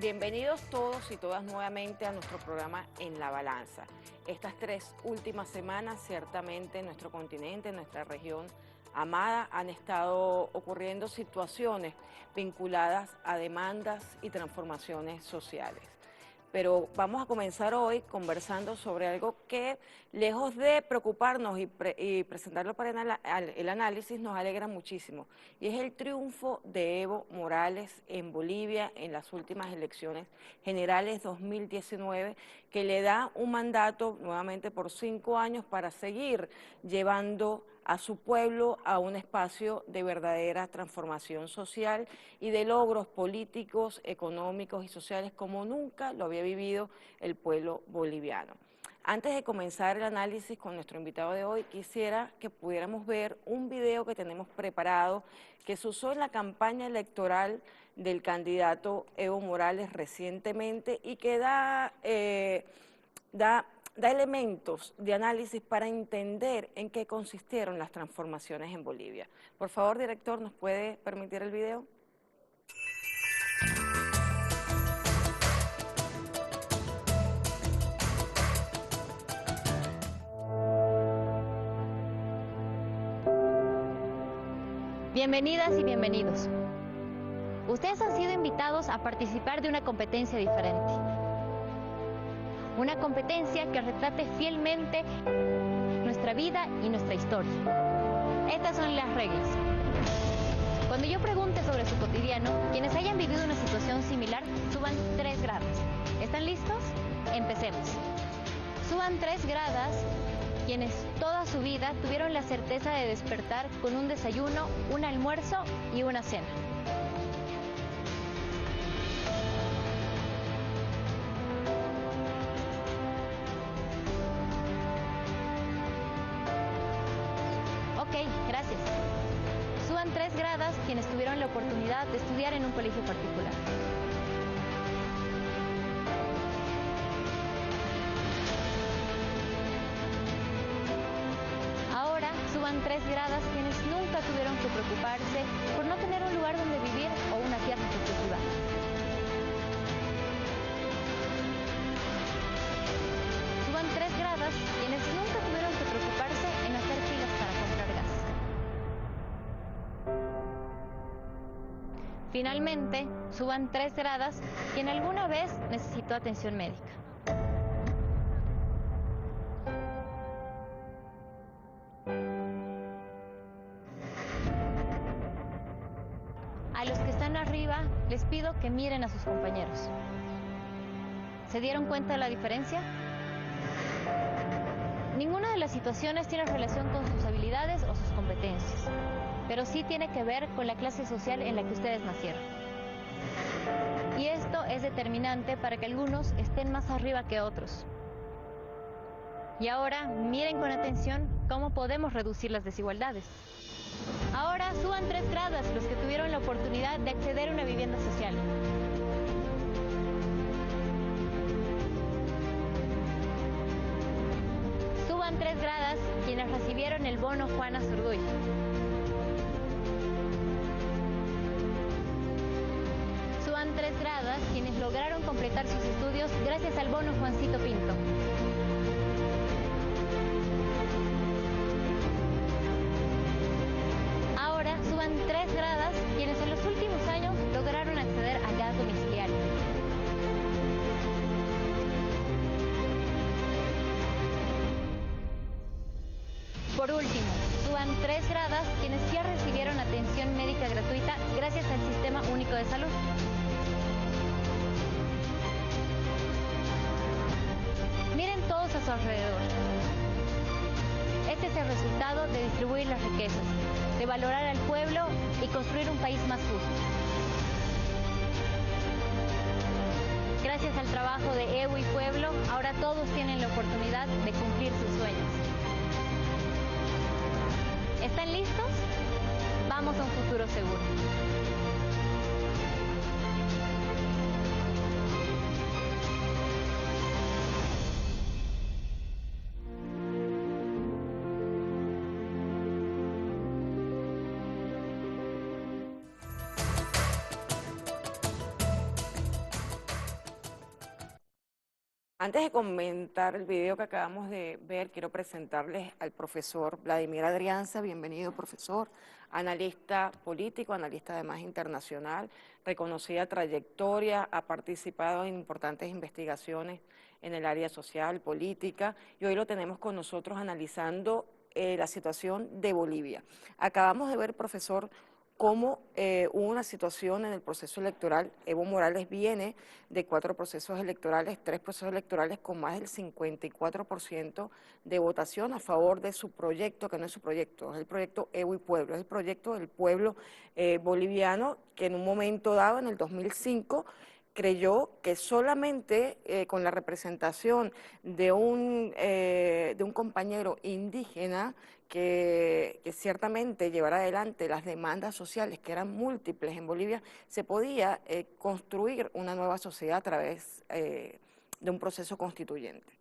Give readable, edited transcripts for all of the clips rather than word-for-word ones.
Bienvenidos todos y todas nuevamente a nuestro programa En la Balanza. Estas 3 últimas semanas, ciertamente en nuestro continente, en nuestra región amada, han estado ocurriendo situaciones vinculadas a demandas y transformaciones sociales. Pero vamos a comenzar hoy conversando sobre algo que, lejos de preocuparnos y presentarlo para el análisis, nos alegra muchísimo. Y es el triunfo de Evo Morales en Bolivia en las últimas elecciones generales 2019, que le da un mandato nuevamente por 5 años para seguir llevando a su pueblo a un espacio de verdadera transformación social y de logros políticos, económicos y sociales como nunca lo había vivido el pueblo boliviano. Antes de comenzar el análisis con nuestro invitado de hoy, quisiera que pudiéramos ver un video que tenemos preparado que se usó en la campaña electoral del candidato Evo Morales recientemente y que da elementos de análisis para entender en qué consistieron las transformaciones en Bolivia. Por favor, director, ¿nos puede permitir el video? Bienvenidas y bienvenidos. Ustedes han sido invitados a participar de una competencia diferente. Una competencia que retrate fielmente nuestra vida y nuestra historia. Estas son las reglas. Cuando yo pregunte sobre su cotidiano, quienes hayan vivido una situación similar, suban 3 gradas. ¿Están listos? Empecemos. Suban 3 gradas quienes toda su vida tuvieron la certeza de despertar con un desayuno, un almuerzo y una cena. Ok, gracias. Suban 3 gradas quienes tuvieron la oportunidad de estudiar en un colegio particular. Suban 3 gradas quienes nunca tuvieron que preocuparse por no tener un lugar donde vivir o una tierra que cultivar. Suban 3 gradas quienes nunca tuvieron que preocuparse en hacer filas para comprar gas. Finalmente, suban 3 gradas quien alguna vez necesitó atención médica. A los que están arriba, les pido que miren a sus compañeros. ¿Se dieron cuenta de la diferencia? Ninguna de las situaciones tiene relación con sus habilidades o sus competencias, pero sí tiene que ver con la clase social en la que ustedes nacieron. Y esto es determinante para que algunos estén más arriba que otros. Y ahora, miren con atención cómo podemos reducir las desigualdades. Ahora suban 3 gradas los que tuvieron la oportunidad de acceder a una vivienda social. Suban 3 gradas quienes recibieron el bono Juana Zurduy. Suban 3 gradas quienes lograron completar sus estudios gracias al bono Juancito Pinto. Suban 3 gradas quienes en los últimos años lograron acceder a gas domiciliario. Por último, suban 3 gradas quienes ya recibieron atención médica gratuita gracias al Sistema Único de Salud. Miren todos a su alrededor. Este es el resultado de distribuir las riquezas, de valorar al pueblo y construir un país más justo. Gracias al trabajo de Evo y pueblo, ahora todos tienen la oportunidad de cumplir sus sueños. ¿Están listos? Vamos a un futuro seguro. Antes de comentar el video que acabamos de ver, quiero presentarles al profesor Vladimir Adrianza. Bienvenido, profesor. Analista político, analista además internacional, reconocida trayectoria, ha participado en importantes investigaciones en el área social, política, y hoy lo tenemos con nosotros analizando la situación de Bolivia. Acabamos de ver, profesor, cómo hubo una situación en el proceso electoral. Evo Morales viene de 4 procesos electorales, 3 procesos electorales con más del 54% de votación a favor de su proyecto, que no es su proyecto, es el proyecto Evo y Pueblo, es el proyecto del pueblo boliviano que en un momento dado, en el 2005, creyó que solamente con la representación de un compañero indígena que ciertamente llevara adelante las demandas sociales, que eran múltiples en Bolivia, se podía construir una nueva sociedad a través de un proceso constituyente.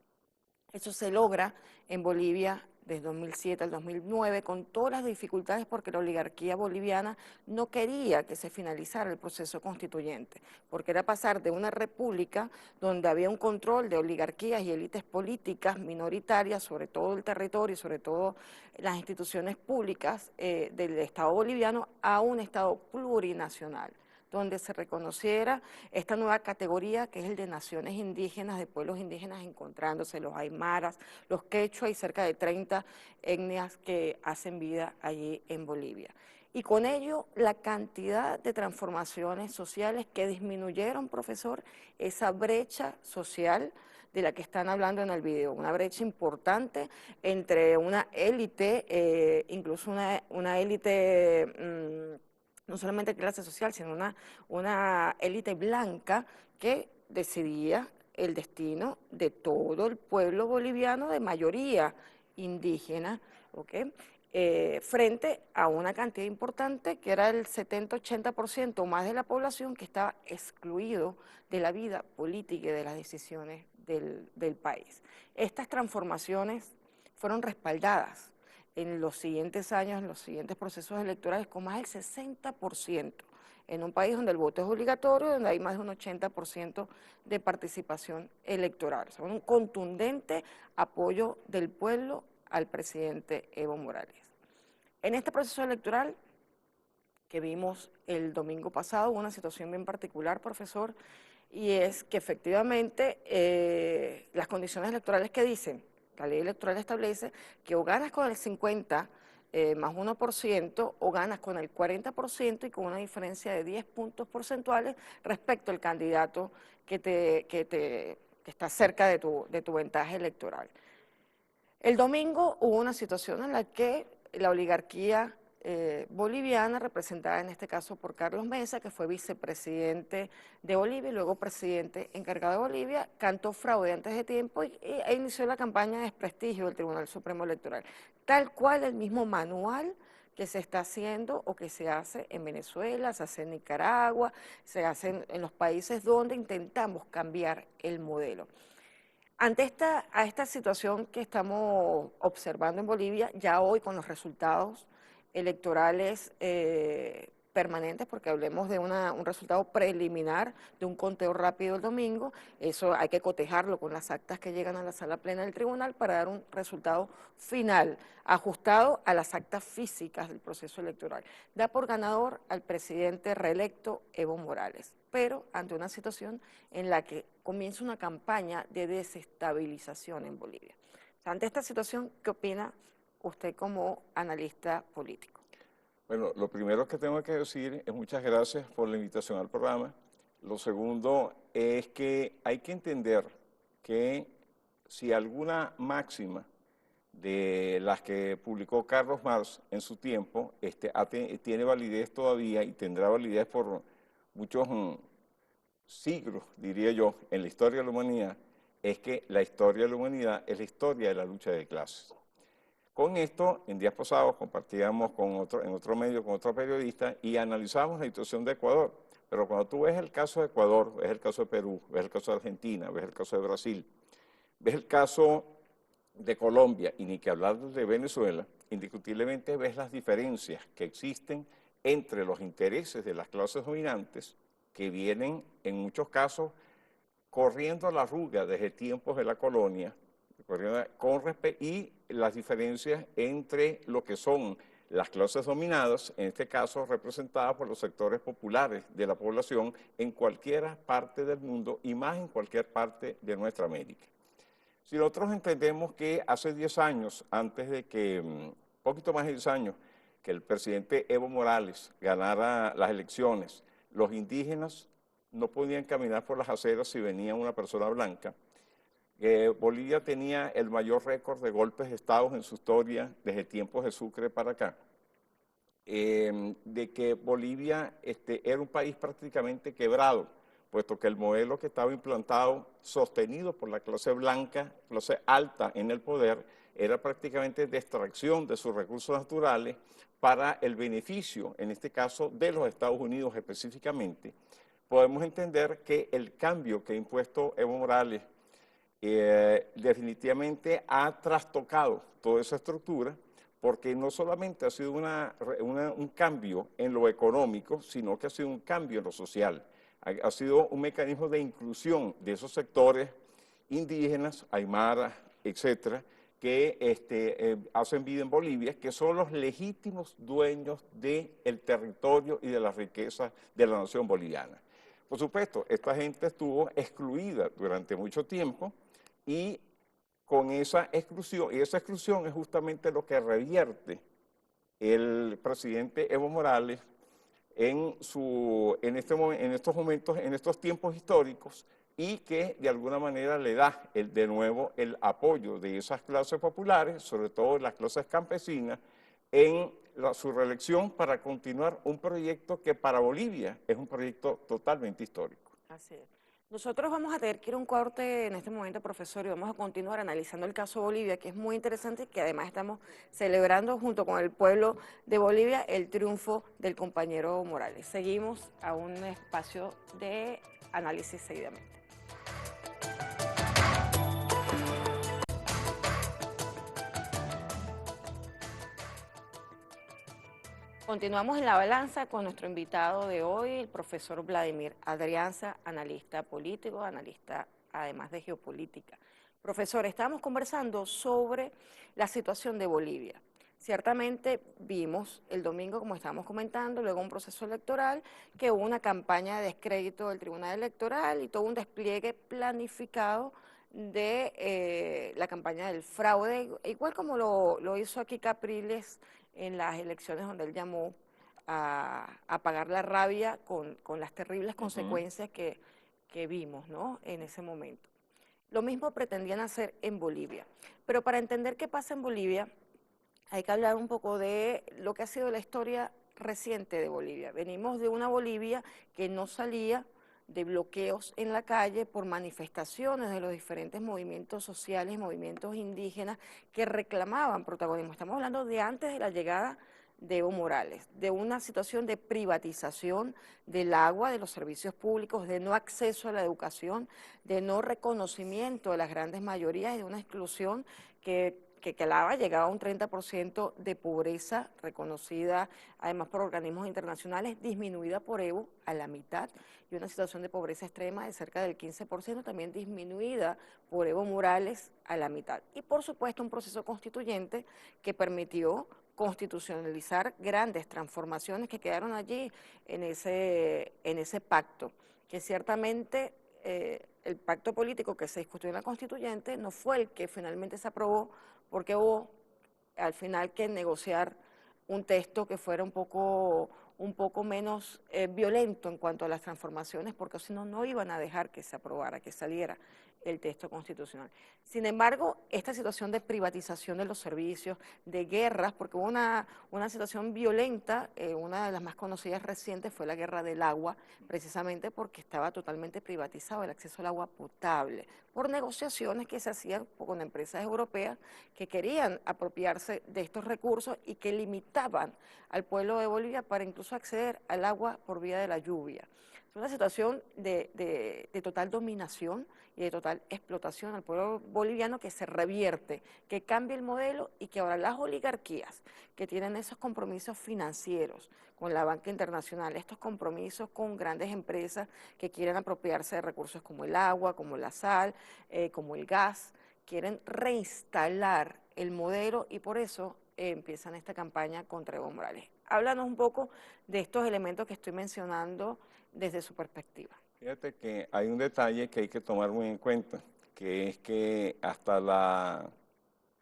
Eso se logra en Bolivia desde 2007 al 2009 con todas las dificultades porque la oligarquía boliviana no quería que se finalizara el proceso constituyente, porque era pasar de una república donde había un control de oligarquías y élites políticas minoritarias sobre todo el territorio y sobre todo las instituciones públicas del Estado boliviano a un Estado plurinacional, donde se reconociera esta nueva categoría que es el de naciones indígenas, de pueblos indígenas encontrándose, los aymaras, los quechua y cerca de 30 etnias que hacen vida allí en Bolivia. Y con ello la cantidad de transformaciones sociales que disminuyeron, profesor, esa brecha social de la que están hablando en el video, una brecha importante entre una élite, incluso una élite no solamente clase social, sino una élite blanca que decidía el destino de todo el pueblo boliviano de mayoría indígena, ¿okay? Frente a una cantidad importante que era el 70-80% más de la población que estaba excluido de la vida política y de las decisiones del país. Estas transformaciones fueron respaldadas en los siguientes años, en los siguientes procesos electorales, con más del 60%, en un país donde el voto es obligatorio, donde hay más de un 80% de participación electoral. O sea, un contundente apoyo del pueblo al presidente Evo Morales. En este proceso electoral que vimos el domingo pasado, hubo una situación bien particular, profesor, y es que efectivamente las condiciones electorales que dicen, la ley electoral establece que o ganas con el 50 más 1% o ganas con el 40% y con una diferencia de 10 puntos porcentuales respecto al candidato que está cerca de tu ventaja electoral. El domingo hubo una situación en la que la oligarquía boliviana, representada en este caso por Carlos Mesa, que fue vicepresidente de Bolivia y luego presidente encargado de Bolivia, cantó fraude antes de tiempo e inició la campaña de desprestigio del Tribunal Supremo Electoral, tal cual el mismo manual que se está haciendo o que se hace en Venezuela, se hace en Nicaragua, se hace en los países donde intentamos cambiar el modelo. Ante esta situación que estamos observando en Bolivia, ya hoy con los resultados electorales permanentes, porque hablemos de un resultado preliminar de un conteo rápido el domingo, eso hay que cotejarlo con las actas que llegan a la sala plena del tribunal para dar un resultado final, ajustado a las actas físicas del proceso electoral. Da por ganador al presidente reelecto Evo Morales, pero ante una situación en la que comienza una campaña de desestabilización en Bolivia. O sea, ante esta situación, ¿qué opina usted como analista político? Bueno, lo primero que tengo que decir es muchas gracias por la invitación al programa. Lo segundo es que hay que entender que si alguna máxima de las que publicó Carlos Marx en su tiempo tiene validez todavía y tendrá validez por muchos siglos, diría yo, en la historia de la humanidad, es que la historia de la humanidad es la historia de la lucha de clases. Con esto, en días pasados, compartíamos en otro medio con otro periodista y analizamos la situación de Ecuador. Pero cuando tú ves el caso de Ecuador, ves el caso de Perú, ves el caso de Argentina, ves el caso de Brasil, ves el caso de Colombia y ni que hablar de Venezuela, indiscutiblemente ves las diferencias que existen entre los intereses de las clases dominantes que vienen en muchos casos corriendo la arruga desde tiempos de la colonia, y las diferencias entre lo que son las clases dominadas, en este caso representadas por los sectores populares de la población en cualquier parte del mundo y más en cualquier parte de nuestra América. Si nosotros entendemos que hace 10 años, antes de que, poquito más de 10 años, que el presidente Evo Morales ganara las elecciones, los indígenas no podían caminar por las aceras si venía una persona blanca. Bolivia tenía el mayor récord de golpes de Estado en su historia desde tiempos de Sucre para acá. De que Bolivia era un país prácticamente quebrado, puesto que el modelo que estaba implantado, sostenido por la clase blanca, clase alta en el poder, era prácticamente de extracción de sus recursos naturales para el beneficio, en este caso, de los Estados Unidos específicamente. Podemos entender que el cambio que ha impuesto Evo Morales definitivamente ha trastocado toda esa estructura, porque no solamente ha sido un cambio en lo económico, sino que ha sido un cambio en lo social. Ha sido un mecanismo de inclusión de esos sectores indígenas, aymaras, etcétera, que hacen vida en Bolivia, que son los legítimos dueños del territorio y de las riquezas de la nación boliviana. Por supuesto, esta gente estuvo excluida durante mucho tiempo y con esa exclusión es justamente lo que revierte el presidente Evo Morales en estos momentos, en estos tiempos históricos, y que de alguna manera le da de nuevo el apoyo de esas clases populares, sobre todo las clases campesinas, en su reelección para continuar un proyecto que para Bolivia es un proyecto totalmente histórico. Así es. Nosotros vamos a tener que ir a un corte en este momento, profesor, y vamos a continuar analizando el caso Bolivia, que es muy interesante y que además estamos celebrando junto con el pueblo de Bolivia el triunfo del compañero Morales. Seguimos a un espacio de análisis seguidamente. Continuamos en la balanza con nuestro invitado de hoy, el profesor Vladimir Adrianza, analista político, analista además de geopolítica. Profesor, estábamos conversando sobre la situación de Bolivia. Ciertamente vimos el domingo, como estábamos comentando, luego un proceso electoral, que hubo una campaña de descrédito del Tribunal Electoral y todo un despliegue planificado de la campaña del fraude, igual como lo hizo aquí Capriles en las elecciones donde él llamó a pagar la rabia con las terribles consecuencias que vimos, ¿no?, en ese momento. Lo mismo pretendían hacer en Bolivia. Pero para entender qué pasa en Bolivia, hay que hablar un poco de lo que ha sido la historia reciente de Bolivia. Venimos de una Bolivia que no salía de bloqueos en la calle por manifestaciones de los diferentes movimientos sociales, movimientos indígenas que reclamaban protagonismo. Estamos hablando de antes de la llegada de Evo Morales, de una situación de privatización del agua, de los servicios públicos, de no acceso a la educación, de no reconocimiento de las grandes mayorías y de una exclusión que calaba, llegaba a un 30% de pobreza reconocida además por organismos internacionales, disminuida por Evo a la mitad, y una situación de pobreza extrema de cerca del 15%, también disminuida por Evo Morales a la mitad. Y por supuesto un proceso constituyente que permitió constitucionalizar grandes transformaciones que quedaron allí en ese pacto, que ciertamente el pacto político que se discutió en la constituyente no fue el que finalmente se aprobó, porque hubo al final que negociar un texto que fuera un poco menos violento en cuanto a las transformaciones, porque si no, no iban a dejar que se aprobara, que saliera el texto constitucional. Sin embargo, esta situación de privatización de los servicios, de guerras, porque hubo una situación violenta, una de las más conocidas recientes fue la guerra del agua, precisamente porque estaba totalmente privatizado el acceso al agua potable, por negociaciones que se hacían con empresas europeas que querían apropiarse de estos recursos y que limitaban al pueblo de Bolivia para incluso acceder al agua por vía de la lluvia. Es una situación de total dominación y de total explotación al pueblo boliviano que se revierte, que cambia el modelo y que ahora las oligarquías que tienen esos compromisos financieros con la banca internacional, estos compromisos con grandes empresas que quieren apropiarse de recursos como el agua, como la sal, como el gas, quieren reinstalar el modelo y por eso empiezan esta campaña contra Evo Morales. Háblanos un poco de estos elementos que estoy mencionando desde su perspectiva. Fíjate que hay un detalle que hay que tomar muy en cuenta, que es que hasta los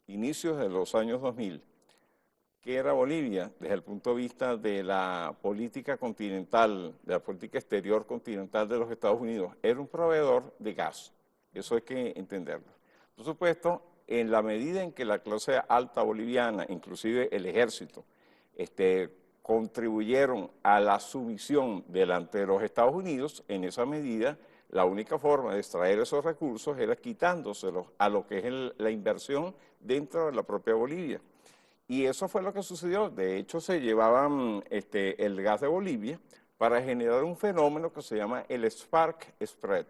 inicios de los años 2000, ¿qué era Bolivia desde el punto de vista de la política continental, de la política exterior continental de los Estados Unidos? Era un proveedor de gas, eso hay que entenderlo. Por supuesto, en la medida en que la clase alta boliviana, inclusive el ejército, contribuyeron a la sumisión delante de los Estados Unidos, en esa medida la única forma de extraer esos recursos era quitándoselos a lo que es la inversión dentro de la propia Bolivia. Y eso fue lo que sucedió. De hecho, se llevaban el gas de Bolivia para generar un fenómeno que se llama el spark spread.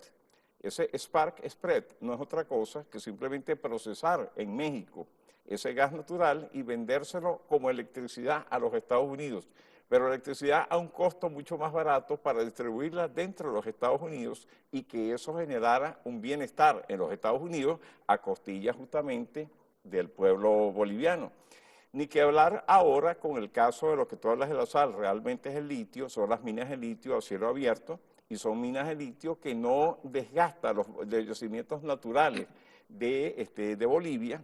Ese spark spread no es otra cosa que simplemente procesar en México ese gas natural y vendérselo como electricidad a los Estados Unidos, pero electricidad a un costo mucho más barato para distribuirla dentro de los Estados Unidos y que eso generara un bienestar en los Estados Unidos a costillas justamente del pueblo boliviano. Ni que hablar ahora con el caso de lo que tú hablas de la sal, realmente es el litio, son las minas de litio a cielo abierto y son minas de litio que no desgastan los yacimientos naturales de Bolivia,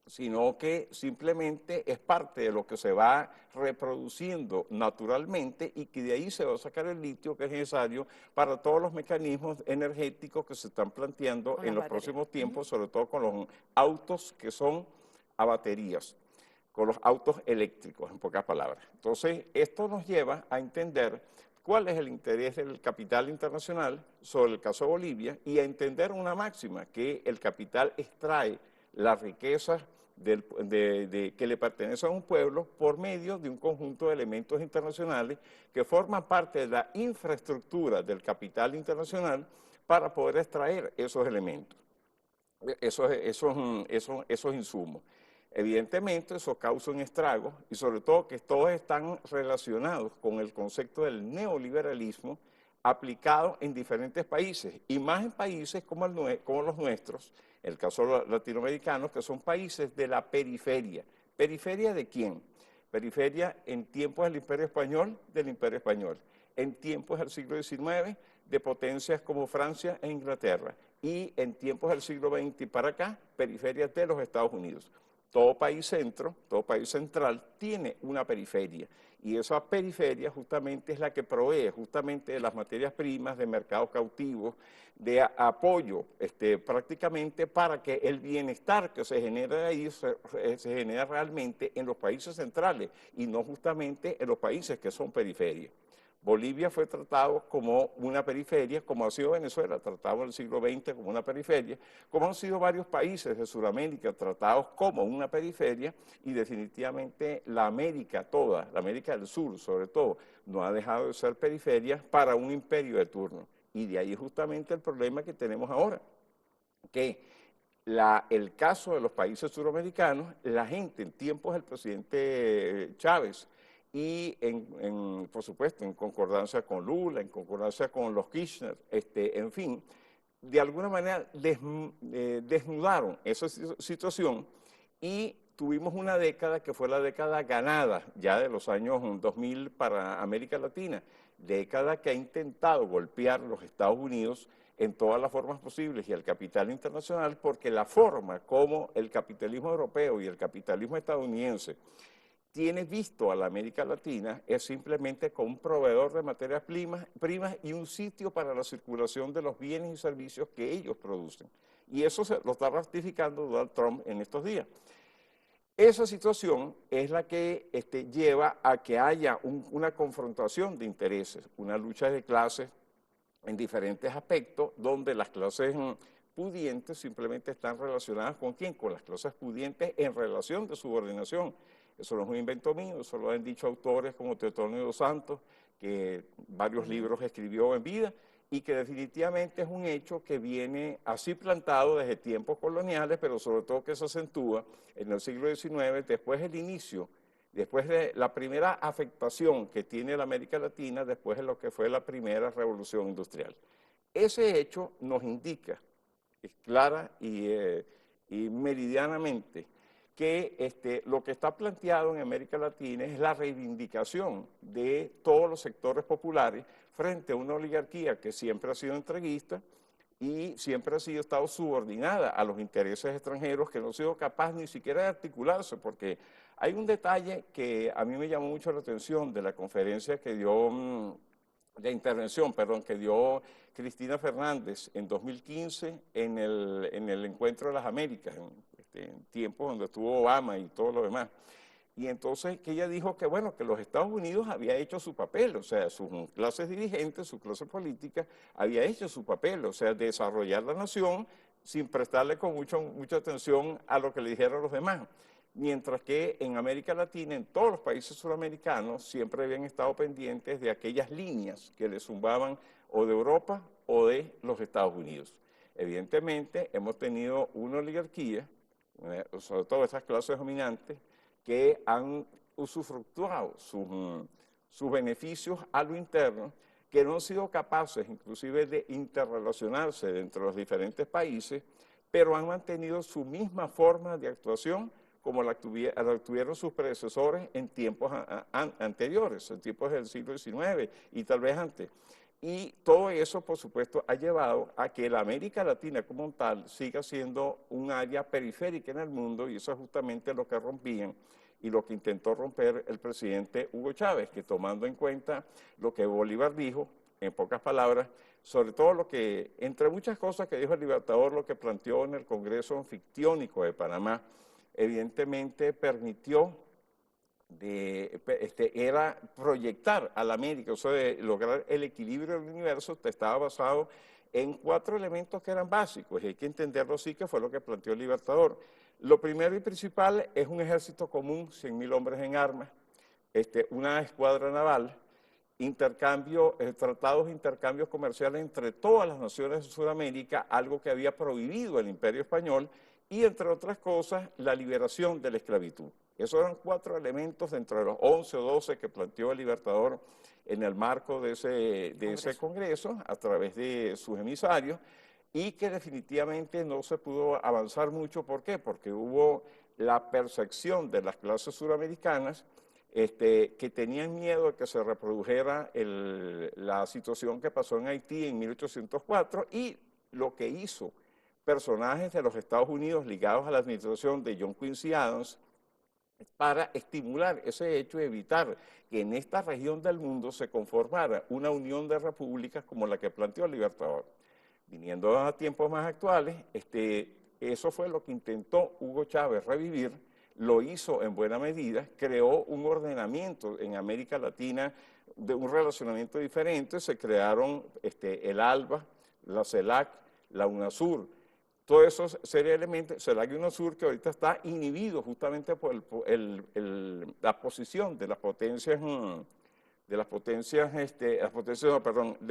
sino que simplemente es parte de lo que se va reproduciendo naturalmente y que de ahí se va a sacar el litio que es necesario para todos los mecanismos energéticos que se están planteando en los próximos tiempos, sobre todo con los autos que son a baterías, con los autos eléctricos, en pocas palabras. Entonces, esto nos lleva a entender cuál es el interés del capital internacional sobre el caso de Bolivia y a entender una máxima, que el capital extrae las riquezas que le pertenecen a un pueblo por medio de un conjunto de elementos internacionales que forman parte de la infraestructura del capital internacional para poder extraer esos elementos, esos insumos. Evidentemente eso causa un estrago y sobre todo que todos están relacionados con el concepto del neoliberalismo aplicado en diferentes países y más en países como los nuestros, el caso latinoamericano, que son países de la periferia. ¿Periferia de quién? Periferia en tiempos del Imperio Español, en tiempos del siglo XIX, de potencias como Francia e Inglaterra, y en tiempos del siglo XX y para acá, periferia de los Estados Unidos. Todo país central tiene una periferia y esa periferia justamente es la que provee justamente de las materias primas, de mercados cautivos, de apoyo prácticamente para que el bienestar que se genera ahí se genera realmente en los países centrales y no justamente en los países que son periferias. Bolivia fue tratado como una periferia, como ha sido Venezuela, tratado en el siglo XX como una periferia, como han sido varios países de Sudamérica tratados como una periferia y definitivamente la América toda, la América del Sur sobre todo, no ha dejado de ser periferia para un imperio de turno. Y de ahí justamente el problema que tenemos ahora, que el caso de los países suramericanos, la gente en tiempos del presidente Chávez, y por supuesto en concordancia con Lula, en concordancia con los Kirchner, en fin, de alguna manera desnudaron esa situación y tuvimos una década que fue la década ganada ya de los años 2000 para América Latina, década que ha intentado golpear a los Estados Unidos en todas las formas posibles y al capital internacional, porque la forma como el capitalismo europeo y el capitalismo estadounidense tiene visto a la América Latina es simplemente como un proveedor de materias primas y un sitio para la circulación de los bienes y servicios que ellos producen. Y eso lo está ratificando Donald Trump en estos días. Esa situación es la que lleva a que haya una confrontación de intereses, una lucha de clases en diferentes aspectos, donde las clases pudientes simplemente están relacionadas ¿con quién? Con las clases pudientes en relación de subordinación. Eso no es un invento mío, eso lo han dicho autores como Teotonio dos Santos, que varios libros escribió en vida, y que definitivamente es un hecho que viene así plantado desde tiempos coloniales, pero sobre todo que se acentúa en el siglo XIX, después del inicio, después de la primera afectación que tiene la América Latina, después de lo que fue la primera revolución industrial. Ese hecho nos indica, clara y meridianamente, que lo que está planteado en América Latina es la reivindicación de todos los sectores populares frente a una oligarquía que siempre ha sido entreguista y siempre ha estado subordinada a los intereses extranjeros, que no ha sido capaz ni siquiera de articularse, porque hay un detalle que a mí me llamó mucho la atención de la conferencia que dio, de intervención, perdón, que dio Cristina Fernández en 2015 en el Encuentro de las Américas, en tiempos donde estuvo Obama y todo lo demás. Y entonces que ella dijo que, bueno, que los Estados Unidos había hecho su papel, o sea, sus clases dirigentes, su clase política, había hecho su papel, o sea, desarrollar la nación sin prestarle con mucha atención a lo que le dijeron los demás. Mientras que en América Latina, en todos los países sudamericanos, siempre habían estado pendientes de aquellas líneas que le zumbaban o de Europa o de los Estados Unidos. Evidentemente, hemos tenido una oligarquía, sobre todo estas clases dominantes, que han usufructuado sus beneficios a lo interno, que no han sido capaces inclusive de interrelacionarse dentro de los diferentes países, pero han mantenido su misma forma de actuación como la tuvieron sus predecesores en tiempos anteriores, en tiempos del siglo XIX y tal vez antes. Y todo eso, por supuesto, ha llevado a que la América Latina como tal siga siendo un área periférica en el mundo, y eso es justamente lo que rompían y lo que intentó romper el presidente Hugo Chávez, que tomando en cuenta lo que Bolívar dijo, en pocas palabras, sobre todo lo que, entre muchas cosas que dijo el Libertador, lo que planteó en el Congreso Anfictiónico de Panamá, evidentemente permitió era proyectar a la América, o sea, de lograr el equilibrio del universo, estaba basado en 4 elementos que eran básicos, y hay que entenderlo así, que fue lo que planteó el Libertador. Lo primero y principal es un ejército común, 100.000 hombres en armas, una escuadra naval, tratados de intercambios comerciales entre todas las naciones de Sudamérica, algo que había prohibido el Imperio Español, y entre otras cosas, la liberación de la esclavitud. Esos eran 4 elementos dentro de los 11 o 12 que planteó el Libertador en el marco de ese congreso, a través de sus emisarios, y que definitivamente no se pudo avanzar mucho. ¿Por qué? Porque hubo la percepción de las clases suramericanas que tenían miedo de que se reprodujera la situación que pasó en Haití en 1804, y lo que hizo personajes de los Estados Unidos ligados a la administración de John Quincy Adams para estimular ese hecho y evitar que en esta región del mundo se conformara una unión de repúblicas como la que planteó el Libertador. Viniendo a tiempos más actuales, eso fue lo que intentó Hugo Chávez revivir, lo hizo en buena medida, creó un ordenamiento en América Latina de un relacionamiento diferente, se crearon el ALBA, la CELAC, la UNASUR, todos esos serie de elementos, CELAC y UNASUR, que ahorita está inhibido justamente por la posición de las potencias, de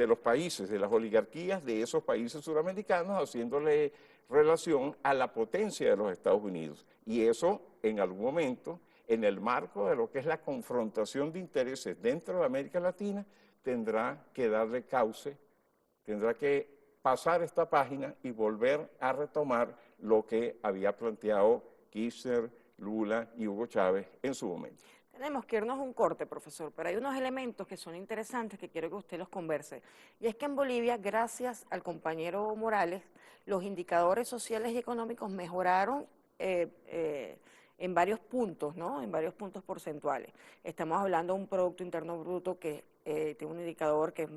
los países, de las oligarquías de esos países suramericanos, haciéndole relación a la potencia de los Estados Unidos. Y eso, en algún momento, en el marco de lo que es la confrontación de intereses dentro de América Latina, tendrá que darle cauce, tendrá que pasar esta página y volver a retomar lo que había planteado Kirchner, Lula y Hugo Chávez en su momento. Tenemos que irnos a un corte, profesor, pero hay unos elementos que son interesantes que quiero que usted los converse. Y es que en Bolivia, gracias al compañero Morales, los indicadores sociales y económicos mejoraron en varios puntos, ¿no? En varios puntos porcentuales. Estamos hablando de un Producto Interno Bruto que tiene un indicador que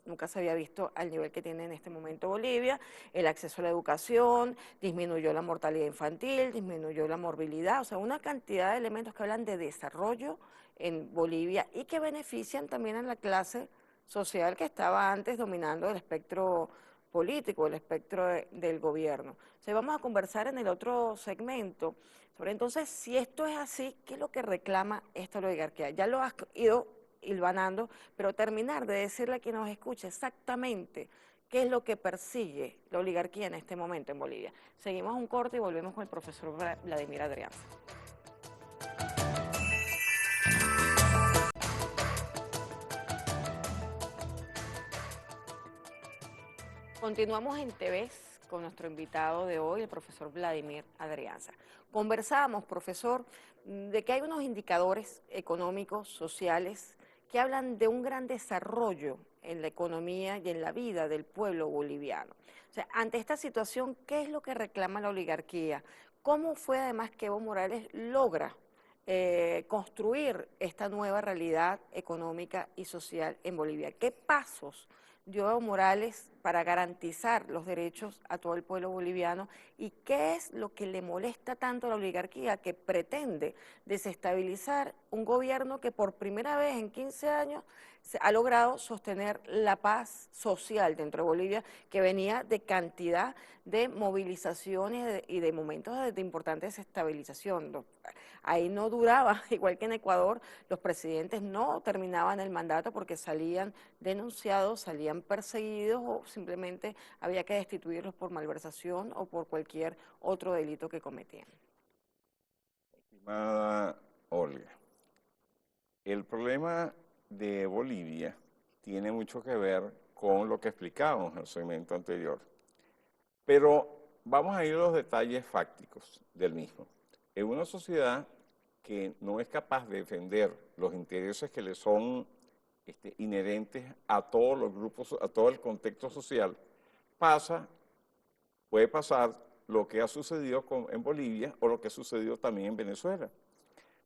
nunca se había visto al nivel que tiene en este momento Bolivia, el acceso a la educación, disminuyó la mortalidad infantil, disminuyó la morbilidad, o sea, una cantidad de elementos que hablan de desarrollo en Bolivia y que benefician también a la clase social que estaba antes dominando el espectro político, el espectro del gobierno. O sea, vamos a conversar en el otro segmento Entonces, si esto es así, ¿qué es lo que reclama esta oligarquía? Ya lo has ido hilvanando, pero terminar de decirle a quien nos escuche exactamente qué es lo que persigue la oligarquía en este momento en Bolivia. Seguimos un corte y volvemos con el profesor Vladimir Adrianza. Continuamos en TV's con nuestro invitado de hoy, el profesor Vladimir Adrianza. Conversábamos, profesor, de que hay unos indicadores económicos, sociales, que hablan de un gran desarrollo en la economía y en la vida del pueblo boliviano. O sea, ante esta situación, ¿qué es lo que reclama la oligarquía? ¿Cómo fue además que Evo Morales logra construir esta nueva realidad económica y social en Bolivia? ¿Qué pasos dio Evo Morales para garantizar los derechos a todo el pueblo boliviano y qué es lo que le molesta tanto a la oligarquía que pretende desestabilizar un gobierno que por primera vez en 15 años ha logrado sostener la paz social dentro de Bolivia, que venía de cantidad de movilizaciones y de momentos de importante desestabilización. Ahí no duraba, igual que en Ecuador, los presidentes no terminaban el mandato porque salían denunciados, salían perseguidos o simplemente había que destituirlos por malversación o por cualquier otro delito que cometían. Estimada Olga, el problema de Bolivia tiene mucho que ver con lo que explicábamos en el segmento anterior, pero vamos a ir a los detalles fácticos del mismo. En una sociedad que no es capaz de defender los intereses que le son inherentes a todos los grupos, a todo el contexto social, puede pasar lo que ha sucedido en Bolivia o lo que ha sucedido también en Venezuela.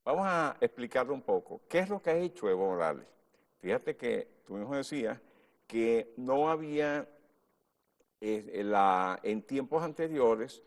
Vamos a explicarlo un poco. ¿Qué es lo que ha hecho Evo Morales? Fíjate que tú mismo decías que no había en tiempos anteriores,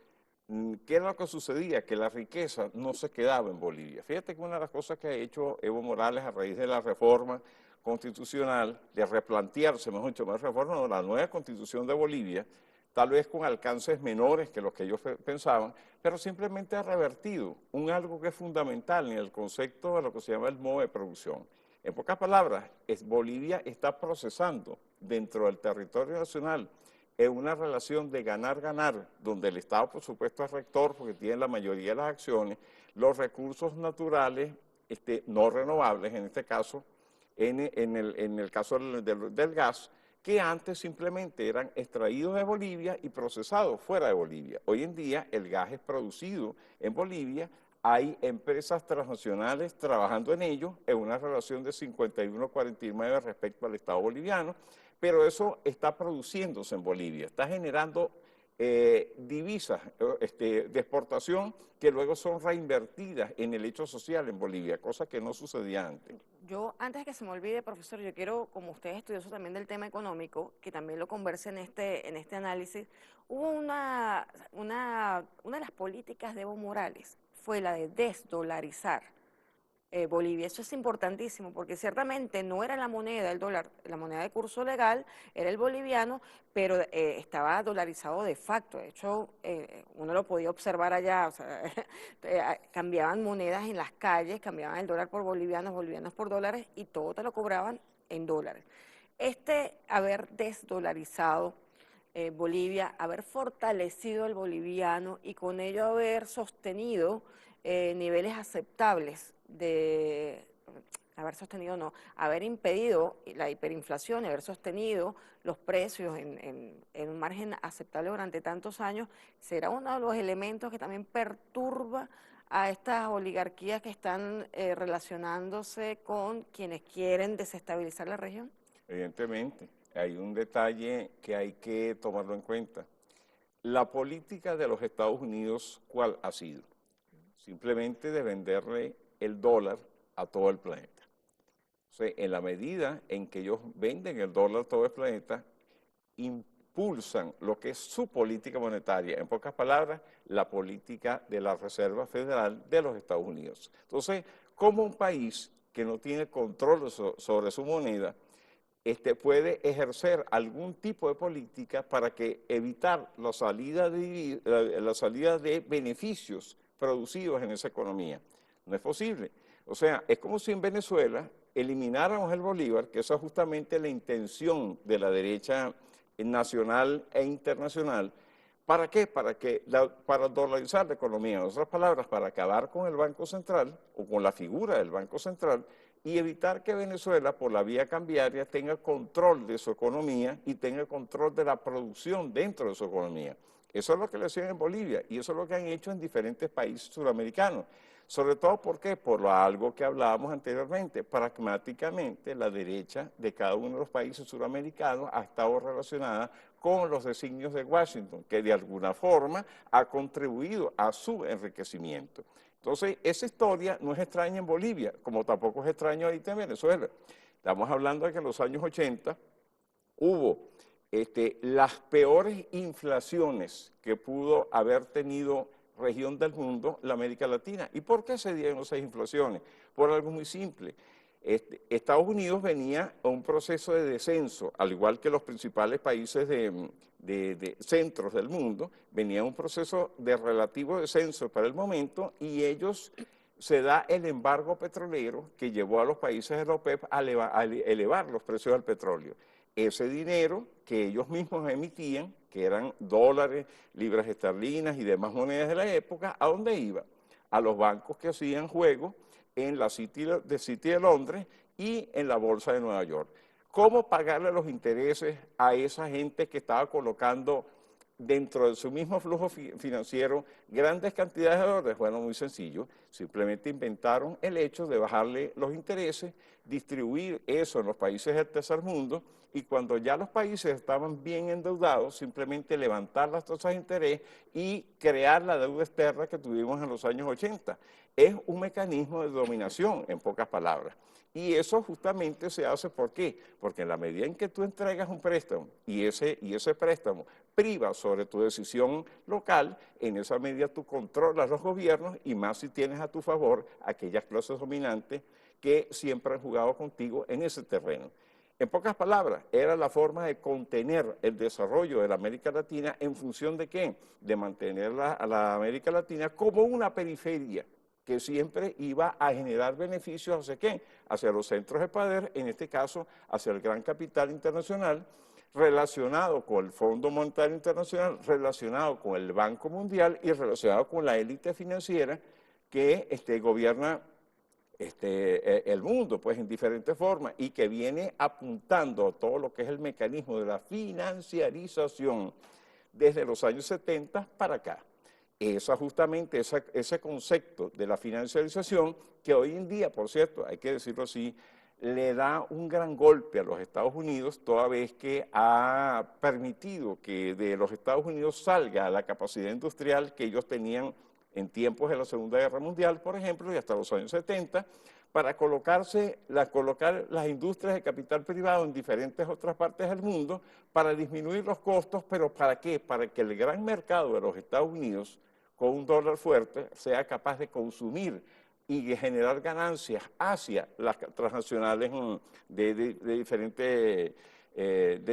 ¿qué era lo que sucedía? Que la riqueza no se quedaba en Bolivia. Fíjate que una de las cosas que ha hecho Evo Morales a raíz de la reforma constitucional, de replantearse, mejor dicho, más reforma, no, la nueva constitución de Bolivia, tal vez con alcances menores que los que ellos pensaban, pero simplemente ha revertido algo que es fundamental en el concepto de lo que se llama el modo de producción. En pocas palabras, Bolivia está procesando dentro del territorio nacional en una relación de ganar-ganar, donde el Estado, por supuesto, es rector porque tiene la mayoría de las acciones, los recursos naturales no renovables, en este caso, en el caso del gas, que antes simplemente eran extraídos de Bolivia y procesados fuera de Bolivia. Hoy en día el gas es producido en Bolivia, hay empresas transnacionales trabajando en ello, en una relación de 51-49 respecto al Estado boliviano, pero eso está produciéndose en Bolivia, está generando divisas de exportación que luego son reinvertidas en el hecho social en Bolivia, cosa que no sucedía antes. Yo, antes de que se me olvide, profesor, yo quiero, como usted es estudioso también del tema económico, que también lo converse en este análisis, hubo una de las políticas de Evo Morales, fue la de desdolarizar Bolivia. Eso es importantísimo porque ciertamente no era la moneda, el dólar, la moneda de curso legal, era el boliviano, pero estaba dolarizado de facto. De hecho, uno lo podía observar allá, o sea, cambiaban monedas en las calles, cambiaban el dólar por bolivianos, bolivianos por dólares y todo te lo cobraban en dólares. Haber desdolarizado Bolivia, haber fortalecido al boliviano y con ello haber sostenido niveles aceptables haber impedido la hiperinflación, haber sostenido los precios en un margen aceptable durante tantos años, será uno de los elementos que también perturba a estas oligarquías que están relacionándose con quienes quieren desestabilizar la región. Evidentemente, hay un detalle que hay que tomarlo en cuenta. La política de los Estados Unidos, ¿cuál ha sido? Simplemente de venderle el dólar a todo el planeta. O sea, en la medida en que ellos venden el dólar a todo el planeta, impulsan lo que es su política monetaria, en pocas palabras, la política de la Reserva Federal de los Estados Unidos. Entonces, como un país que no tiene control sobre su moneda, puede ejercer algún tipo de política para evitar la salida de beneficios producidos en esa economía. No es posible. O sea, es como si en Venezuela elimináramos el bolívar, que esa es justamente la intención de la derecha nacional e internacional. ¿Para qué? Para dolarizar la economía. En otras palabras, para acabar con el Banco Central o con la figura del Banco Central y evitar que Venezuela, por la vía cambiaria, tenga control de su economía y tenga control de la producción dentro de su economía. Eso es lo que le hacían en Bolivia y eso es lo que han hecho en diferentes países suramericanos. Sobre todo, ¿por qué? Por algo que hablábamos anteriormente. Pragmáticamente, la derecha de cada uno de los países suramericanos ha estado relacionada con los designios de Washington, que de alguna forma ha contribuido a su enriquecimiento. Entonces, esa historia no es extraña en Bolivia, como tampoco es extraña ahorita en Venezuela. Estamos hablando de que en los años 80 hubo las peores inflaciones que pudo haber tenido región del mundo, la América Latina. ¿Y por qué se dieron esas inflaciones? Por algo muy simple. Estados Unidos venía a un proceso de descenso, al igual que los principales países de centros del mundo, venía un proceso de relativo descenso para el momento y ellos se da el embargo petrolero que llevó a los países de la OPEP a elevar los precios del petróleo. Ese dinero que ellos mismos emitían, que eran dólares, libras esterlinas y demás monedas de la época, ¿a dónde iba? A los bancos que hacían juego en la City de Londres y en la Bolsa de Nueva York. ¿Cómo pagarle los intereses a esa gente que estaba colocando dentro de su mismo flujo financiero grandes cantidades de dólares? Bueno, muy sencillo, simplemente inventaron el hecho de bajarle los intereses, distribuir eso en los países del tercer mundo y cuando ya los países estaban bien endeudados, simplemente levantar las tasas de interés y crear la deuda externa que tuvimos en los años 80. Es un mecanismo de dominación, en pocas palabras. Y eso justamente se hace, ¿por qué? Porque en la medida en que tú entregas un préstamo y ese préstamo priva sobre tu decisión local, en esa medida tú controlas los gobiernos y más si tienes a tu favor aquellas clases dominantes que siempre han jugado contigo en ese terreno. En pocas palabras, era la forma de contener el desarrollo de la América Latina en función de ¿qué? De mantener a la América Latina como una periferia que siempre iba a generar beneficios hacia ¿qué? Hacia los centros de poder, en este caso hacia el gran capital internacional, relacionado con el Fondo Monetario Internacional, relacionado con el Banco Mundial y relacionado con la élite financiera que gobierna el mundo, pues en diferentes formas, y que viene apuntando a todo lo que es el mecanismo de la financiarización desde los años 70 para acá. Justamente ese concepto de la financiarización, que hoy en día, por cierto, hay que decirlo así, le da un gran golpe a los Estados Unidos, toda vez que ha permitido que de los Estados Unidos salga la capacidad industrial que ellos tenían en tiempos de la Segunda Guerra Mundial, por ejemplo, y hasta los años 70, para colocar las industrias de capital privado en diferentes otras partes del mundo, para disminuir los costos, pero ¿para qué? Para que el gran mercado de los Estados Unidos, con un dólar fuerte, sea capaz de consumir y de generar ganancias hacia las transnacionales de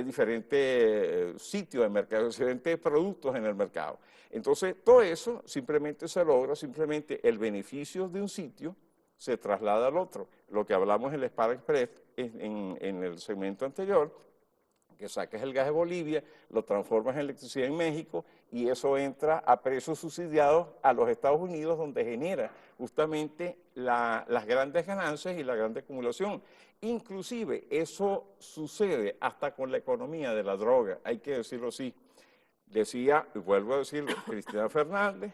diferentes sitios de mercado, de diferentes productos en el mercado. Entonces, todo eso simplemente se logra, simplemente el beneficio de un sitio se traslada al otro. Lo que hablamos en el Spark Express en el segmento anterior, que saques el gas de Bolivia, lo transformas en electricidad en México y eso entra a precios subsidiados a los Estados Unidos, donde genera justamente las grandes ganancias y la gran acumulación. Inclusive eso sucede hasta con la economía de la droga, hay que decirlo así. Decía, y vuelvo a decirlo, Cristina Fernández,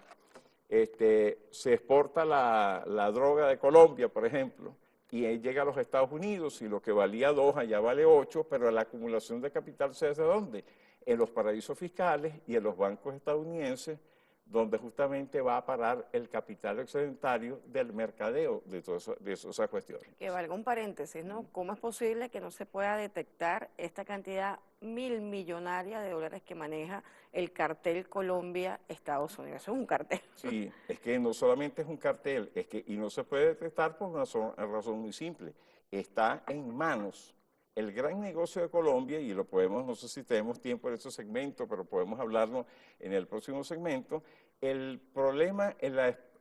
se exporta la droga de Colombia, por ejemplo, y ahí llega a los Estados Unidos y lo que valía 2 allá vale 8, pero la acumulación de capital se hace ¿dónde? En los paraísos fiscales y en los bancos estadounidenses, donde justamente va a parar el capital excedentario del mercadeo de todas esas cuestiones. Que valga un paréntesis, ¿no? ¿Cómo es posible que no se pueda detectar esta cantidad millonaria de dólares que maneja el cartel Colombia-Estados Unidos? Eso es un cartel. Sí, es que no solamente es un cartel, y no se puede detectar por una razón muy simple. Está en manos el gran negocio de Colombia, y lo podemos, no sé si tenemos tiempo en este segmento, pero podemos hablarlo en el próximo segmento. El problema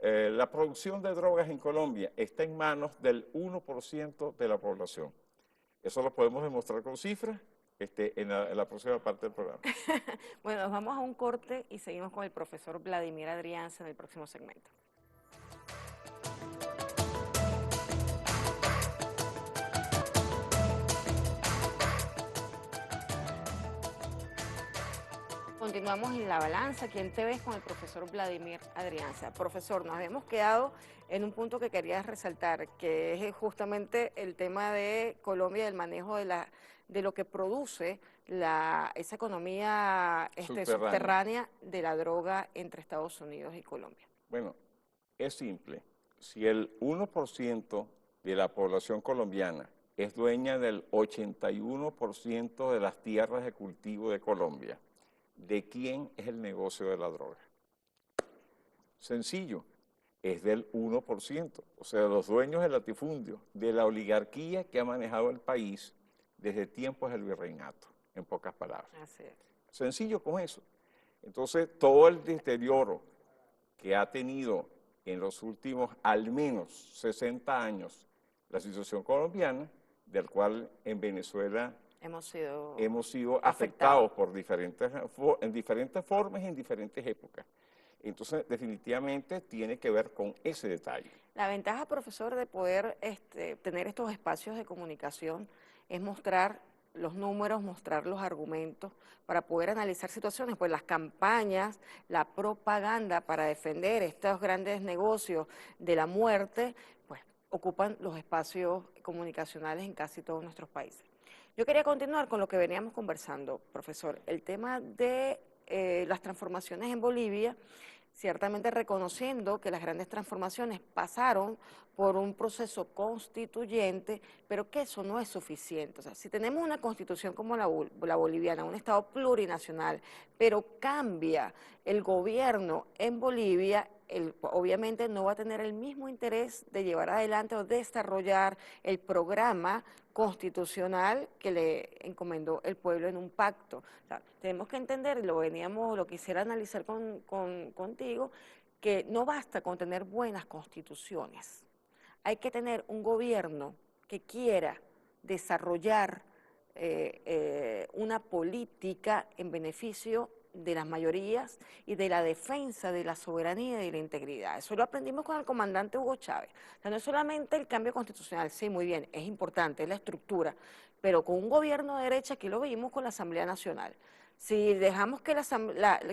la producción de drogas en Colombia está en manos del 1% de la población. Eso lo podemos demostrar con cifras en la próxima parte del programa. Bueno, nos vamos a un corte y seguimos con el profesor Vladimir Adrianza en el próximo segmento. Continuamos en La Balanza, aquí en TV con el profesor Vladimir Adrianza. Profesor, nos habíamos quedado en un punto que querías resaltar, que es justamente el tema de Colombia, del manejo de lo que produce esa economía subterránea de la droga entre Estados Unidos y Colombia. Bueno, es simple. Si el 1% de la población colombiana es dueña del 81% de las tierras de cultivo de Colombia, ¿de quién es el negocio de la droga? Sencillo, es del 1%, o sea, los dueños del latifundio, de la oligarquía que ha manejado el país desde tiempos del virreinato, en pocas palabras. Así es. Sencillo como eso. Entonces, todo el deterioro que ha tenido en los últimos al menos 60 años la situación colombiana, del cual en Venezuela hemos sido afectados por en diferentes formas y en diferentes épocas. Entonces, definitivamente tiene que ver con ese detalle. La ventaja, profesor, de poder tener estos espacios de comunicación es mostrar los números, mostrar los argumentos para poder analizar situaciones, pues las campañas, la propaganda para defender estos grandes negocios de la muerte, pues ocupan los espacios comunicacionales en casi todos nuestros países. Yo quería continuar con lo que veníamos conversando, profesor, el tema de las transformaciones en Bolivia, ciertamente reconociendo que las grandes transformaciones pasaron por un proceso constituyente, pero que eso no es suficiente. O sea, si tenemos una constitución como la boliviana, un Estado plurinacional, pero cambia el gobierno en Bolivia, obviamente no va a tener el mismo interés de llevar adelante o desarrollar el programa constitucional que le encomendó el pueblo en un pacto. O sea, tenemos que entender, y lo quisiera analizar contigo, que no basta con tener buenas constituciones. Hay que tener un gobierno que quiera desarrollar una política en beneficio de las mayorías y de la defensa de la soberanía y de la integridad. Eso lo aprendimos con el comandante Hugo Chávez. O sea, no es solamente el cambio constitucional, sí, muy bien, es importante, es la estructura, pero con un gobierno de derecha, aquí lo vimos con la Asamblea Nacional. Si dejamos que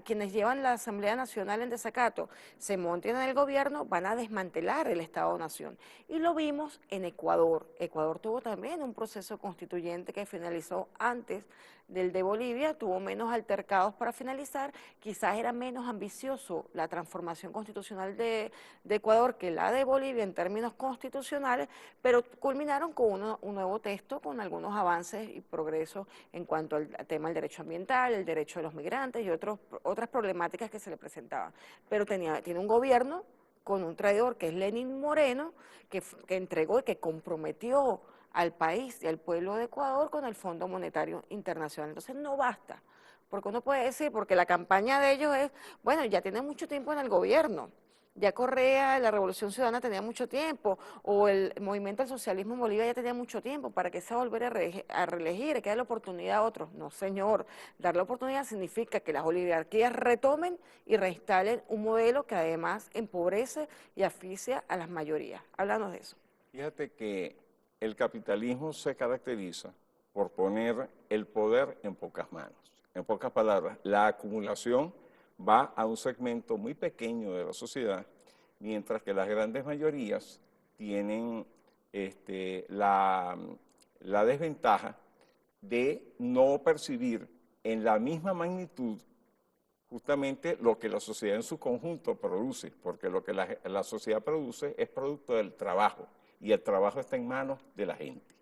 quienes llevan la Asamblea Nacional en desacato se monten en el gobierno, van a desmantelar el Estado-Nación. Y lo vimos en Ecuador. Ecuador tuvo también un proceso constituyente que finalizó antes del de Bolivia, tuvo menos altercados para finalizar, quizás era menos ambicioso la transformación constitucional de Ecuador que la de Bolivia en términos constitucionales, pero culminaron con un nuevo texto con algunos avances y progresos en cuanto al tema del derecho ambiental, el derecho de los migrantes y otras problemáticas que se le presentaban. Pero tiene un gobierno con un traidor que es Lenín Moreno, que entregó y que comprometió al país y al pueblo de Ecuador con el Fondo Monetario Internacional. Entonces no basta, porque uno puede decir, porque la campaña de ellos es, bueno, ya tienen mucho tiempo en el gobierno, ya Correa, la Revolución Ciudadana tenía mucho tiempo, o el movimiento del socialismo en Bolivia ya tenía mucho tiempo, ¿para qué se va a volver a reelegir? Que dé la oportunidad a otros. No, señor, dar la oportunidad significa que las oligarquías retomen y reinstalen un modelo que además empobrece y asfixia a las mayorías. Háblanos de eso. Fíjate que el capitalismo se caracteriza por poner el poder en pocas manos. En pocas palabras, la acumulación va a un segmento muy pequeño de la sociedad, mientras que las grandes mayorías tienen la desventaja de no percibir en la misma magnitud justamente lo que la sociedad en su conjunto produce, porque lo que la sociedad produce es producto del trabajo, y el trabajo está en manos de la gente.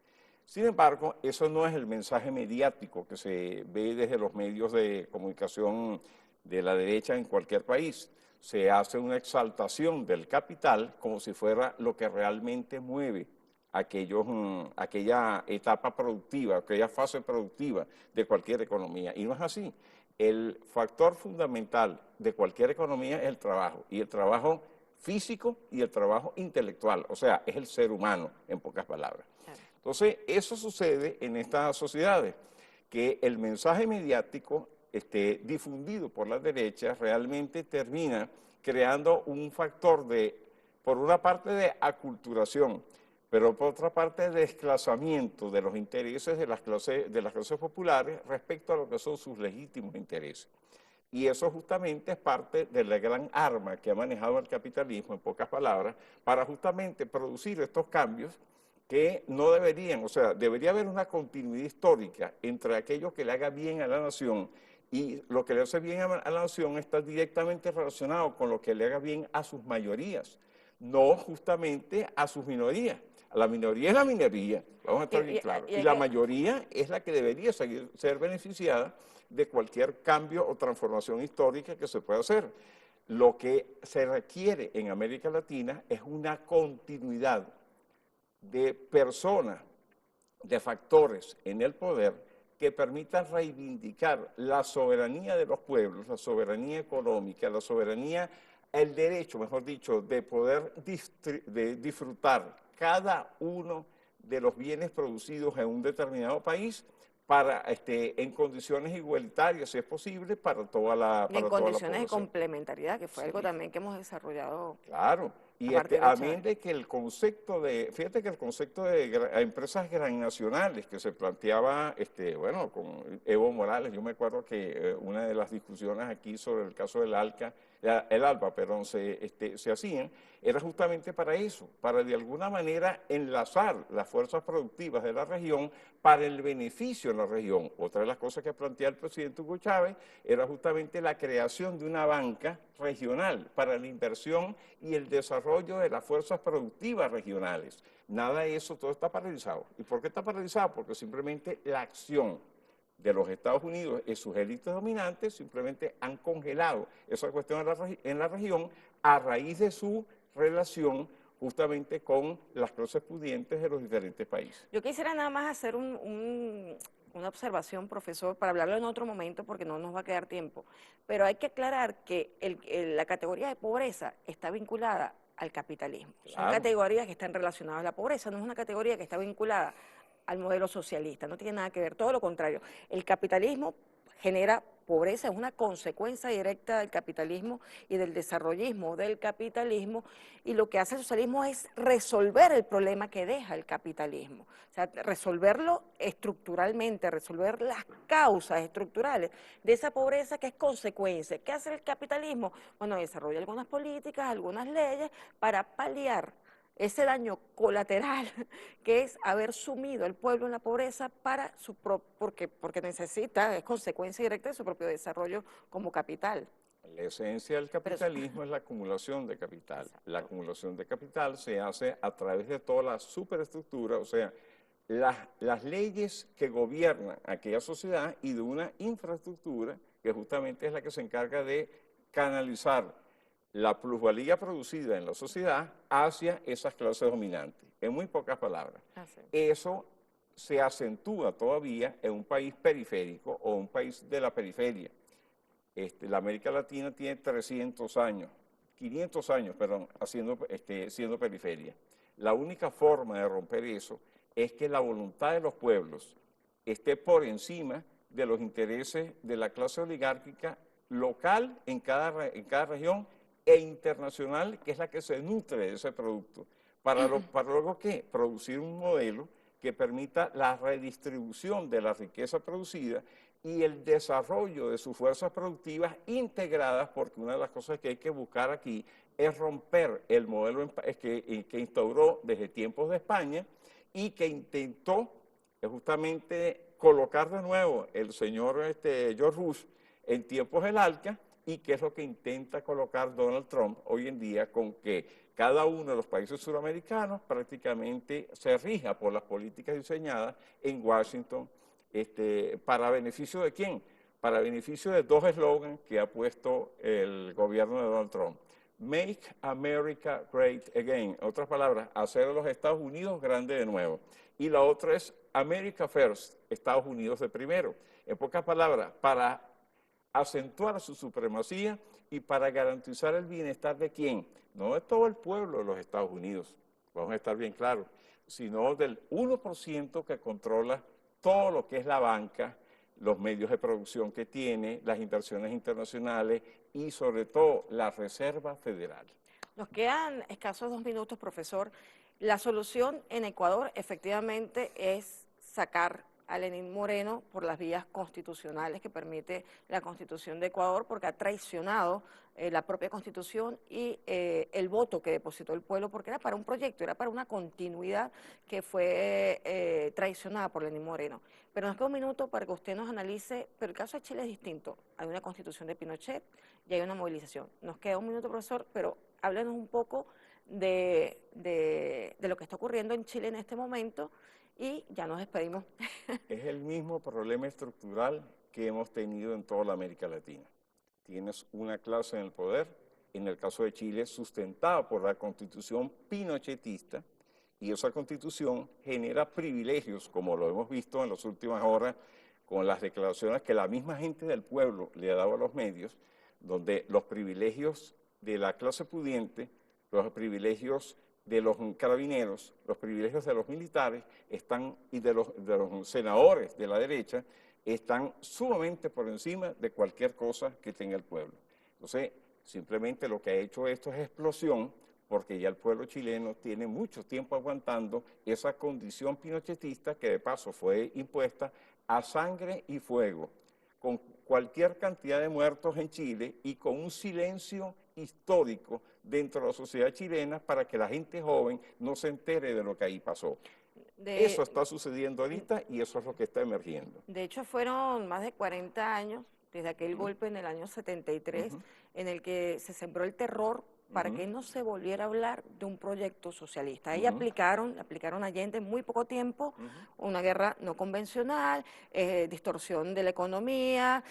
Sin embargo, eso no es el mensaje mediático que se ve desde los medios de comunicación de la derecha en cualquier país. Se hace una exaltación del capital como si fuera lo que realmente mueve aquella etapa productiva, aquella fase productiva de cualquier economía. Y no es así. El factor fundamental de cualquier economía es el trabajo, y el trabajo físico y el trabajo intelectual, o sea, es el ser humano, en pocas palabras. Entonces, eso sucede en estas sociedades, que el mensaje mediático difundido por la derecha realmente termina creando un factor de, por una parte, de aculturación, pero por otra parte, de desplazamiento de los intereses de las clases populares respecto a lo que son sus legítimos intereses. Y eso justamente es parte de la gran arma que ha manejado el capitalismo, en pocas palabras, para justamente producir estos cambios que no deberían, o sea, debería haber una continuidad histórica entre aquello que le haga bien a la nación, y lo que le hace bien a la nación está directamente relacionado con lo que le haga bien a sus mayorías, no justamente a sus minorías. La minoría es la minoría, vamos a estar bien claros, y la mayoría es la que debería ser beneficiada de cualquier cambio o transformación histórica que se pueda hacer. Lo que se requiere en América Latina es una continuidad de personas, de factores en el poder que permitan reivindicar la soberanía de los pueblos, la soberanía económica, la soberanía, el derecho, mejor dicho, de poder disfrutar cada uno de los bienes producidos en un determinado país para, en condiciones igualitarias, si es posible, para toda la población. Y en condiciones de complementariedad, que fue algo también que hemos desarrollado. Claro, y amén de que el concepto de, fíjate que el concepto de empresas transnacionales que se planteaba, bueno, con Evo Morales, yo me acuerdo que una de las discusiones aquí sobre el caso del ALBA, perdón, se hacían, era justamente para eso, para de alguna manera enlazar las fuerzas productivas de la región para el beneficio de la región. Otra de las cosas que planteaba el presidente Hugo Chávez era justamente la creación de una banca regional para la inversión y el desarrollo de las fuerzas productivas regionales. Nada de eso, todo está paralizado. ¿Y por qué está paralizado? Porque simplemente la acción de los Estados Unidos y sus élites dominantes simplemente han congelado esa cuestión en la región a raíz de su relación justamente con las clases pudientes de los diferentes países. Yo quisiera nada más hacer una observación, profesor, para hablarlo en otro momento porque no nos va a quedar tiempo, pero hay que aclarar que la categoría de pobreza está vinculada al capitalismo. Claro. Son categorías que están relacionadas a la pobreza, no es una categoría que está vinculada al modelo socialista, no tiene nada que ver, todo lo contrario. El capitalismo genera pobreza, es una consecuencia directa del capitalismo y del desarrollismo del capitalismo, y lo que hace el socialismo es resolver el problema que deja el capitalismo, o sea, resolverlo estructuralmente, resolver las causas estructurales de esa pobreza que es consecuencia. ¿Qué hace el capitalismo? Bueno, desarrolla algunas políticas, algunas leyes para paliar ese daño colateral que es haber sumido al pueblo en la pobreza para porque necesita, es consecuencia directa de su propio desarrollo como capital. La esencia del capitalismo es la acumulación de capital. Exacto. La acumulación de capital se hace a través de toda la superestructura, o sea, las leyes que gobiernan aquella sociedad y de una infraestructura que justamente es la que se encarga de canalizar la plusvalía producida en la sociedad hacia esas clases dominantes. En muy pocas palabras. Eso se acentúa todavía en un país periférico o un país de la periferia. La América Latina tiene 500 años, perdón, siendo periferia. La única forma de romper eso es que la voluntad de los pueblos esté por encima de los intereses de la clase oligárquica local en cada región e internacional, que es la que se nutre de ese producto. ¿Para luego qué? Producir un modelo que permita la redistribución de la riqueza producida y el desarrollo de sus fuerzas productivas integradas, porque una de las cosas que hay que buscar aquí es romper el modelo que instauró desde tiempos de España y que intentó justamente colocar de nuevo el señor George Bush en tiempos del ALCA, y qué es lo que intenta colocar Donald Trump hoy en día, con que cada uno de los países suramericanos prácticamente se rija por las políticas diseñadas en Washington. ¿Para beneficio de quién? Para beneficio de dos eslogans que ha puesto el gobierno de Donald Trump. Make America Great Again. En otras palabras, hacer a los Estados Unidos grandes de nuevo. Y la otra es America First, Estados Unidos de primero. En pocas palabras, para acentuar su supremacía y para garantizar el bienestar de quién, no de todo el pueblo de los Estados Unidos, vamos a estar bien claros, sino del 1% que controla todo lo que es la banca, los medios de producción que tiene, las inversiones internacionales y sobre todo la Reserva Federal. Nos quedan escasos 2 minutos, profesor. La solución en Ecuador efectivamente es sacar a Lenín Moreno por las vías constitucionales que permite la Constitución de Ecuador, porque ha traicionado la propia Constitución y el voto que depositó el pueblo, porque era para un proyecto, era para una continuidad que fue traicionada por Lenín Moreno. Pero nos queda un minuto para que usted nos analice, pero el caso de Chile es distinto. Hay una Constitución de Pinochet y hay una movilización. Nos queda un minuto, profesor, pero háblenos un poco de lo que está ocurriendo en Chile en este momento y ya nos despedimos. Es el mismo problema estructural que hemos tenido en toda la América Latina. Tienes una clase en el poder, en el caso de Chile, sustentada por la Constitución pinochetista, y esa Constitución genera privilegios, como lo hemos visto en las últimas horas, con las declaraciones que la misma gente del pueblo le ha dado a los medios, donde los privilegios de la clase pudiente, los privilegios de los carabineros, los privilegios de los militares y de los senadores de la derecha están sumamente por encima de cualquier cosa que tenga el pueblo. Entonces, simplemente lo que ha hecho esto es explosión, porque ya el pueblo chileno tiene mucho tiempo aguantando esa condición pinochetista que de paso fue impuesta a sangre y fuego, con cualquier cantidad de muertos en Chile y con un silencio histórico dentro de la sociedad chilena para que la gente joven no se entere de lo que ahí pasó. Eso está sucediendo ahorita y eso es lo que está emergiendo. De hecho, fueron más de 40 años desde aquel golpe en el año 73 en el que se sembró el terror para que no se volviera a hablar de un proyecto socialista. Ahí aplicaron a Allende en muy poco tiempo una guerra no convencional, distorsión de la economía,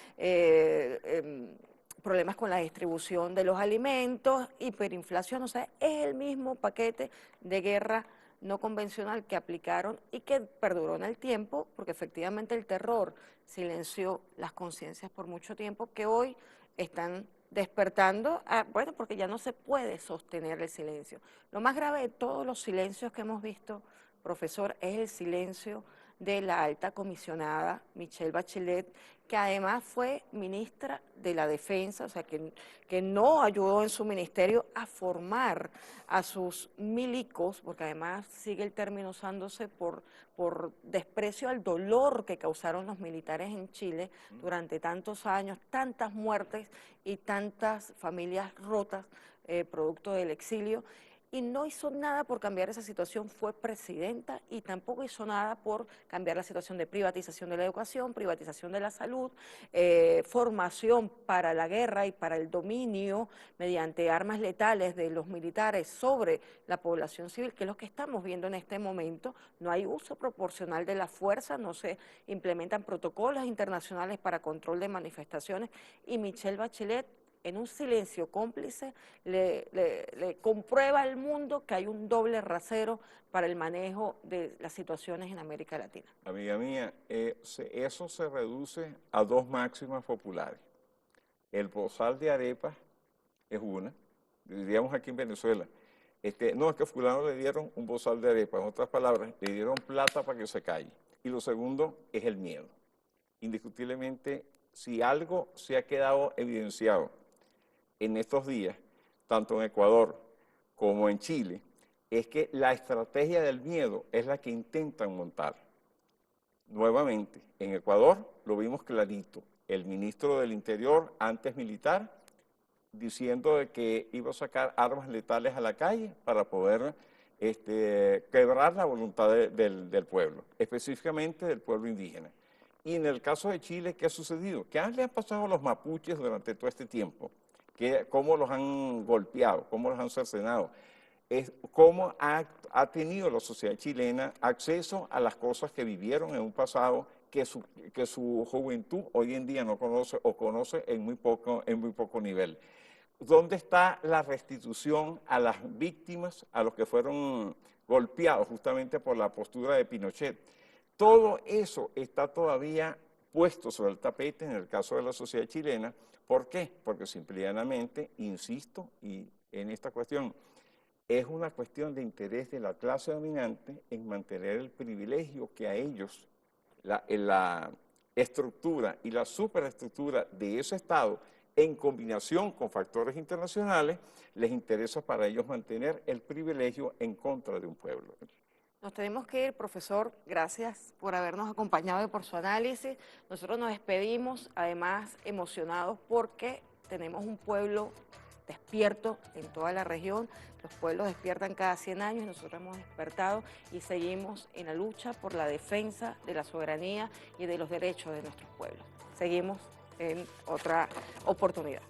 problemas con la distribución de los alimentos, hiperinflación, o sea, es el mismo paquete de guerra no convencional que aplicaron y que perduró en el tiempo, porque efectivamente el terror silenció las conciencias por mucho tiempo, que hoy están despertando, bueno, porque ya no se puede sostener el silencio. Lo más grave de todos los silencios que hemos visto, profesor, es el silencio de la alta comisionada Michelle Bachelet, que además fue ministra de la Defensa, o sea, que no ayudó en su ministerio a formar a sus milicos, porque además sigue el término usándose por desprecio al dolor que causaron los militares en Chile durante tantos años, tantas muertes y tantas familias rotas producto del exilio. Y no hizo nada por cambiar esa situación, fue presidenta y tampoco hizo nada por cambiar la situación de privatización de la educación, privatización de la salud, formación para la guerra y para el dominio mediante armas letales de los militares sobre la población civil, que es lo que estamos viendo en este momento. No hay uso proporcional de la fuerza, no se implementan protocolos internacionales para control de manifestaciones y Michelle Bachelet, en un silencio cómplice, le comprueba al mundo que hay un doble rasero para el manejo de las situaciones en América Latina. Amiga mía, eso se reduce a dos máximas populares. El bozal de arepas es una, diríamos aquí en Venezuela. No, es que a fulano le dieron un bozal de arepas, en otras palabras, le dieron plata para que se calle. Y lo segundo es el miedo. Indiscutiblemente, si algo se ha quedado evidenciado en estos días, tanto en Ecuador como en Chile, es que la estrategia del miedo es la que intentan montar. Nuevamente, en Ecuador lo vimos clarito, el ministro del Interior, antes militar, diciendo de que iba a sacar armas letales a la calle para poder quebrar la voluntad del pueblo, específicamente del pueblo indígena. Y en el caso de Chile, ¿qué ha sucedido? ¿Qué le han pasado a los mapuches durante todo este tiempo? ¿Cómo los han golpeado? ¿Cómo los han cercenado? ¿Cómo ha tenido la sociedad chilena acceso a las cosas que vivieron en un pasado que su juventud hoy en día no conoce o conoce en muy poco nivel? ¿Dónde está la restitución a las víctimas, a los que fueron golpeados justamente por la postura de Pinochet? Todo eso está todavía puesto sobre el tapete en el caso de la sociedad chilena. ¿Por qué? Porque simplemente, insisto, y en esta cuestión, es una cuestión de interés de la clase dominante en mantener el privilegio que a ellos, la estructura y la superestructura de ese Estado, en combinación con factores internacionales, les interesa para ellos mantener el privilegio en contra de un pueblo. Nos tenemos que ir, profesor. Gracias por habernos acompañado y por su análisis. Nosotros nos despedimos, además emocionados porque tenemos un pueblo despierto en toda la región. Los pueblos despiertan cada 100 años y nosotros hemos despertado y seguimos en la lucha por la defensa de la soberanía y de los derechos de nuestros pueblos. Seguimos en otra oportunidad.